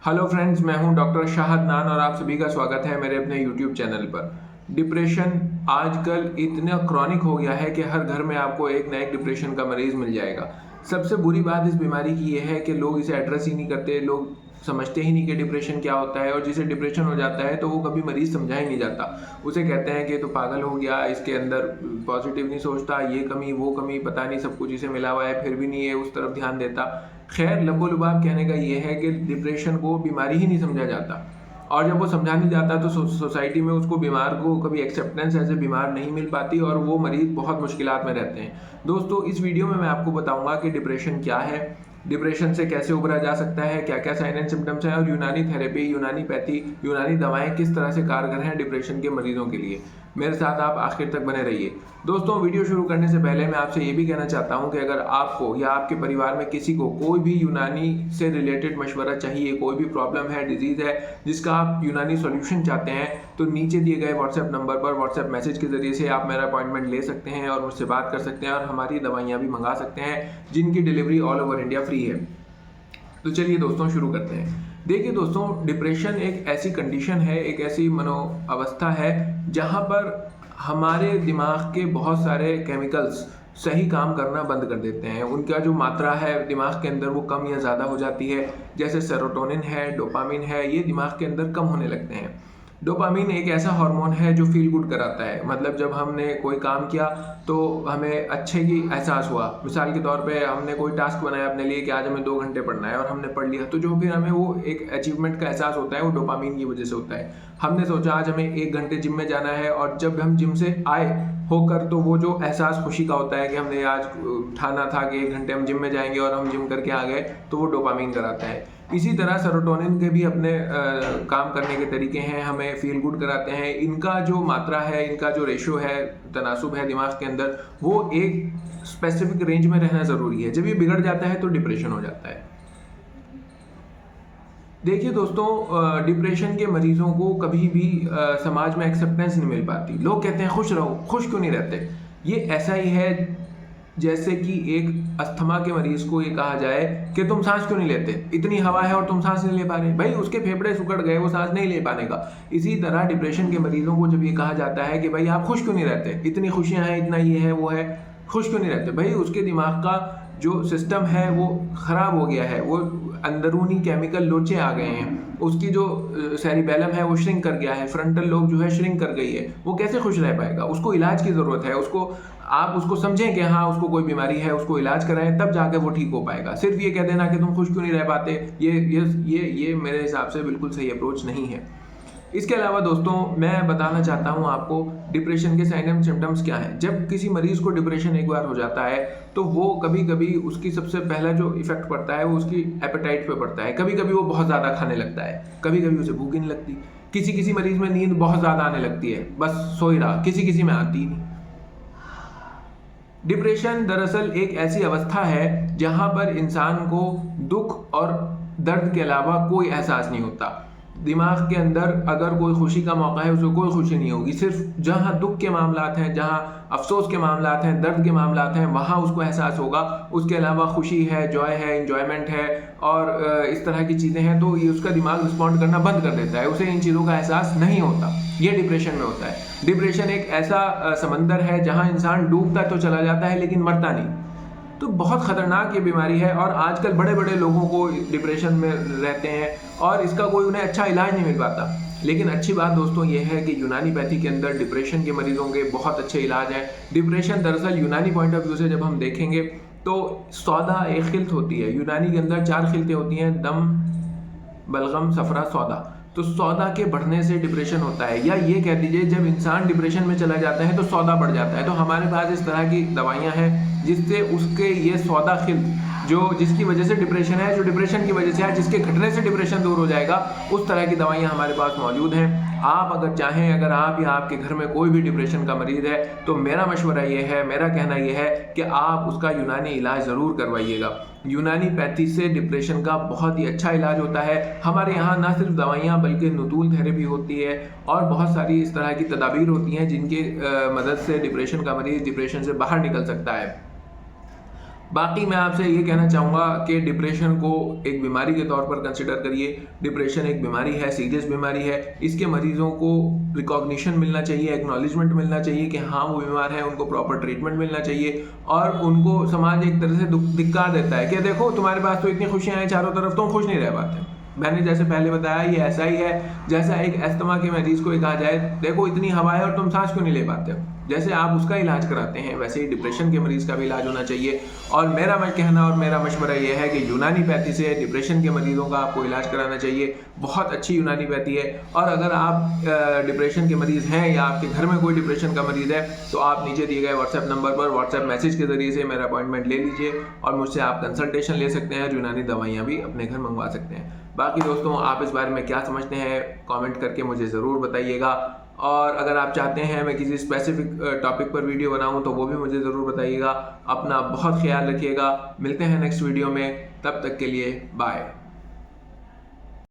Hello friends, मैं हूं doctor Shahid नान और आप सभी का स्वागत है मेरे अपने यूट्यूब चैनल पर। डिप्रेशन आजकल इतना क्रॉनिक हो गया है कि हर घर में आपको एक ना एक डिप्रेशन का मरीज मिल जाएगा। सबसे बुरी बात इस बीमारी की यह है कि लोग इसे एड्रेस ही नहीं करते, लोग समझते ही नहीं कि डिप्रेशन क्या होता है, और जिसे डिप्रेशन हो जाता है तो वो कभी मरीज समझा ही नहीं जाता। उसे कहते हैं कि तो पागल हो गया, इसके अंदर पॉजिटिव नहीं सोचता, ये कमी वो कमी, पता नहीं सब कुछ इसे मिला हुआ है, फिर भी नहीं है उस तरफ ध्यान देता। खैर, लबो लुबाब कहने का ये है कि डिप्रेशन को बीमारी ही नहीं समझा जाता, और जब वो समझा नहीं जाता तो सोसाइटी में उसको बीमार को कभी एक्सेप्टेंस एज ए बीमार नहीं मिल पाती और वो मरीज बहुत मुश्किलात में रहते हैं। दोस्तों, इस वीडियो में मैं आपको बताऊंगा कि डिप्रेशन क्या है, डिप्रेशन से कैसे उबरा जा सकता है, क्या क्या साइन एंड सिम्टम्स हैं, और यूनानी थेरेपी, यूनानी पैथी, यूनानी दवाएं किस तरह से कारगर हैं डिप्रेशन के मरीजों के लिए। मेरे साथ आप आखिर तक बने रहिए। दोस्तों, वीडियो शुरू करने से पहले मैं आपसे ये भी कहना चाहता हूँ कि अगर आपको या आपके परिवार में किसी को कोई भी यूनानी से रिलेटेड मशवरा चाहिए, कोई भी प्रॉब्लम है, डिजीज़ है जिसका आप यूनानी सॉल्यूशन चाहते हैं, तो नीचे दिए गए व्हाट्सएप नंबर पर व्हाट्सएप मैसेज के जरिए से आप मेरा अपॉइंटमेंट ले सकते हैं और मुझसे बात कर सकते हैं, और हमारी दवाइयाँ भी मंगा सकते हैं जिनकी delivery all over India free है। तो चलिए दोस्तों, शुरू करते हैं। देखिए दोस्तों, डिप्रेशन एक ऐसी कंडीशन है, एक ऐसी मनोअवस्था है जहाँ पर हमारे दिमाग के बहुत सारे केमिकल्स सही काम करना बंद कर देते हैं। उनका जो मात्रा है दिमाग के अंदर वो कम या ज़्यादा हो जाती है। जैसे सेरोटोनिन है, डोपामिन है, ये दिमाग के अंदर कम होने लगते हैं। डोपामिन एक ऐसा हार्मोन है जो फील गुड कराता है, मतलब जब हमने कोई काम किया तो हमें अच्छे की एहसास हुआ। मिसाल के तौर पे हमने कोई टास्क बनाया अपने लिए कि आज हमें 2 घंटे पढ़ना है और हमने पढ़ लिया, तो जो फिर हमें वो एक अचीवमेंट का एहसास होता है वो डोपामिन की वजह से होता है। हमने सोचा आज हमें 1 घंटे जिम में जाना है, और जब हम जिम से आए होकर तो वो जो एहसास खुशी का होता है कि हमने आज ठाना था कि 1 घंटे हम जिम में जाएंगे और हम जिम करके आ गए, तो वो डोपामिन कराता है। इसी तरह सेरोटोनिन के भी अपने काम करने के तरीके हैं, हमें फील गुड कराते हैं। इनका जो मात्रा है, इनका जो रेशो है, तनासुब है दिमाग के अंदर, वो एक स्पेसिफिक रेंज में रहना ज़रूरी है। जब ये बिगड़ जाता है तो डिप्रेशन हो जाता है। देखिए दोस्तों, डिप्रेशन के मरीजों को कभी भी समाज में एक्सेप्टेंस नहीं मिल पाती। लोग कहते हैं खुश रहो, खुश क्यों नहीं रहते। ये ऐसा ही है जैसे कि एक अस्थमा के मरीज को ये कहा जाए कि तुम सांस क्यों नहीं लेते, इतनी हवा है और तुम सांस नहीं ले पा रहे, भाई उसके फेफड़े सुकड़ गए, वो सांस नहीं ले पाने का। इसी तरह डिप्रेशन के मरीजों को जब ये कहा जाता है कि भाई आप खुश क्यों नहीं रहते, इतनी खुशियां हैं, इतना ये है वो है, खुश क्यों नहीं रहते, भाई उसके दिमाग का जो सिस्टम है वो खराब हो गया है, वो अंदरूनी केमिकल लोचे आ गए हैं, उसकी जो सेरिबेलम है वो श्रिंक कर गया है, फ्रंटल लोब जो है श्रिंक कर गई है, वो कैसे खुश रह पाएगा। उसको इलाज की ज़रूरत है, उसको आप उसको समझें कि हाँ उसको कोई बीमारी है, उसको इलाज कराएं, तब जाके वो ठीक हो पाएगा। सिर्फ ये कह देना कि तुम खुश क्यों नहीं रह पाते, ये मेरे हिसाब से बिल्कुल सही अप्रोच नहीं है। इसके अलावा दोस्तों, मैं बताना चाहता हूँ आपको डिप्रेशन के साइन एंड सिम्टम्स क्या हैं। जब किसी मरीज को डिप्रेशन एक बार हो जाता है तो वो कभी कभी उसकी सबसे पहला जो इफेक्ट पड़ता है वो उसकी एपेटाइट पे पड़ता है। कभी कभी वो बहुत ज़्यादा खाने लगता है, कभी कभी उसे भूख नहीं लगती, किसी किसी मरीज में नींद बहुत ज़्यादा आने लगती है, बस सो ही रहा, किसी किसी में आती ही नहीं। डिप्रेशन दरअसल एक ऐसी अवस्था है जहां पर इंसान को दुख और दर्द के अलावा कोई एहसास नहीं होता। दिमाग के अंदर अगर कोई खुशी का मौका है उसे कोई खुशी नहीं होगी, सिर्फ जहां दुख के मामलात हैं, जहां अफसोस के मामलात हैं, दर्द के मामलात हैं, वहां उसको एहसास होगा। उसके अलावा खुशी है, जॉय है, इंजॉयमेंट है और इस तरह की चीज़ें हैं तो ये उसका दिमाग रिस्पॉन्ड करना बंद कर देता है, उसे इन चीज़ों का एहसास नहीं होता। ये डिप्रेशन में होता है। डिप्रेशन एक ऐसा समंदर है जहां इंसान डूबता तो चला जाता है लेकिन मरता नहीं। तो बहुत ख़तरनाक ये बीमारी है, और आजकल बड़े बड़े लोगों को डिप्रेशन में रहते हैं और इसका कोई उन्हें अच्छा इलाज नहीं मिल पाता। लेकिन अच्छी बात दोस्तों ये है कि यूनानी पैथी के अंदर डिप्रेशन के मरीजों के बहुत अच्छे इलाज हैं। डिप्रेशन दरअसल यूनानी पॉइंट ऑफ व्यू से जब हम देखेंगे तो सौदा एक खिल्त होती है। यूनानी के अंदर 4 खिल्तें होती हैं, दम, बलगम, सफरा, सौदा। तो सौदा के बढ़ने से डिप्रेशन होता है, या ये कह दीजिए जब इंसान डिप्रेशन में चला जाता है तो सौदा बढ़ जाता है। तो हमारे पास इस तरह की दवाइयाँ हैं जिससे उसके ये सौदा खिल्त जो जिसकी वजह से डिप्रेशन है, जो डिप्रेशन की वजह से है, जिसके घटने से डिप्रेशन दूर हो जाएगा, उस तरह की दवाइयाँ हमारे पास मौजूद हैं। आप अगर चाहें, अगर आप या आपके घर में कोई भी डिप्रेशन का मरीज़ है तो मेरा मशवरा ये है, मेरा कहना ये है कि आप उसका यूनानी इलाज ज़रूर करवाइएगा। यूनानी पैथी से डिप्रेशन का बहुत ही अच्छा इलाज होता है। हमारे यहाँ ना सिर्फ दवाइयाँ बल्कि नुतूल थेरेपी होती है और बहुत सारी इस तरह की तदाबीर होती हैं जिनकी मदद से डिप्रेशन का मरीज़ डिप्रेशन से बाहर निकल सकता है। बाकी मैं आपसे ये कहना चाहूँगा कि डिप्रेशन को एक बीमारी के तौर पर कंसिडर करिए। डिप्रेशन एक बीमारी है, सीरियस बीमारी है। इसके मरीजों को रिकॉग्निशन मिलना चाहिए, एक्नॉलेजमेंट मिलना चाहिए कि हाँ वो बीमार है, उनको प्रॉपर ट्रीटमेंट मिलना चाहिए। और उनको समाज एक तरह से धिक्कार देता है कि देखो तुम्हारे पास तो इतनी खुशियाँ हैं चारों तरफ, तुम खुश नहीं रह पाते। मैंने जैसे पहले बताया ये ऐसा ही है जैसा एक अस्थमा के मरीज को कहा जाए देखो इतनी हवा है और तुम सांस क्यों नहीं ले पाते हो। जैसे आप उसका इलाज कराते हैं वैसे ही डिप्रेशन के मरीज का भी इलाज होना चाहिए। और मेरा कहना और मेरा मशवरा ये है कि यूनानी पैथी से डिप्रेशन के मरीजों का आपको इलाज कराना चाहिए। बहुत अच्छी यूनानी पैथी है। और अगर आप डिप्रेशन के मरीज हैं या आपके घर में कोई डिप्रेशन का मरीज है तो आप नीचे दिए गए व्हाट्सएप नंबर पर व्हाट्सएप मैसेज के जरिए से मेरा अपॉइंटमेंट ले लीजिए और मुझसे आप कंसल्टेशन ले सकते हैं और यूनानी दवाइयाँ भी अपने घर मंगवा सकते हैं। बाकी दोस्तों आप इस बारे में क्या समझते हैं कमेंट करके मुझे ज़रूर बताइएगा। और अगर आप चाहते हैं मैं किसी स्पेसिफिक टॉपिक पर वीडियो बनाऊं तो वो भी मुझे ज़रूर बताइएगा। अपना बहुत ख्याल रखिएगा। मिलते हैं नेक्स्ट वीडियो में, तब तक के लिए बाय।